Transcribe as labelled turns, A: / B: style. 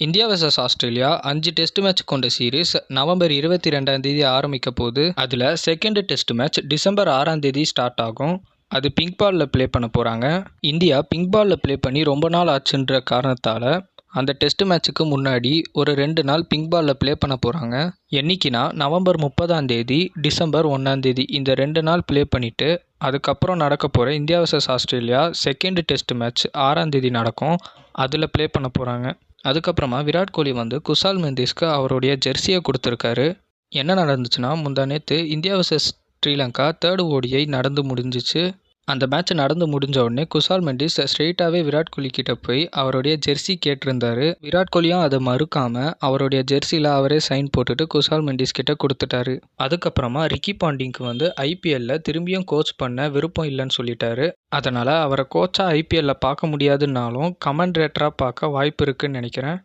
A: India versus Australia 5 test match கொண்ட series November 22 ஆரம்பிக்க போகுது. அதில் second test match December 6 start ஆகும். அது பிங்க் பாலில் ப்ளே பண்ண போகிறாங்க. இந்தியா பிங்க் பாலில் ப்ளே பண்ணி ரொம்ப நாள் ஆச்சுன்ற காரணத்தால் அந்த டெஸ்ட் மேட்ச்சுக்கு முன்னாடி ஒரு 2 நாள் பிங்க் பாலில் ப்ளே பண்ண போகிறாங்க. என்னைக்குனா நவம்பர் 30 டிசம்பர் 1 இந்த 2 நாள் ப்ளே பண்ணிவிட்டு அதுக்கப்புறம் நடக்க போகிற India versus Australia second test match 6 நடக்கும். அதில் ப்ளே பண்ண போகிறாங்க. அதுக்கப்புறமா விராட் கோலி குஷால் மெண்டீஸ்க்கு அவருடைய ஜெர்சியை கொடுத்துருக்காரு. என்ன நடந்துச்சுன்னா முந்தா நேற்று India versus Sri Lanka 3rd ODI நடந்து முடிஞ்சிச்சு. அந்த மேட்ச் நடந்து முடிஞ்ச உடனே குஷால் மெண்டீஸ் ஸ்ட்ரெயிட்டாகவே விராட் கோலி கிட்ட போய் அவருடைய ஜெர்சி கேட்டிருந்தாரு. விராட் கோலியும் அதை மறுக்காம அவருடைய ஜெர்சியில் அவரே சைன் போட்டுட்டு குஷால் மெண்டீஸ் கிட்ட கொடுத்துட்டாரு. அதுக்கப்புறமா ரிக்கி பாண்டிங்க்கு IPLல திரும்பியும் கோச் பண்ண விருப்பம் இல்லைன்னு சொல்லிட்டாரு. அதனால் அவரை கோச்சாக IPLல பார்க்க முடியாதுன்னாலும் கமெண்ட்ரேட்டராக பார்க்க வாய்ப்பு இருக்குன்னு நினைக்கிறேன்.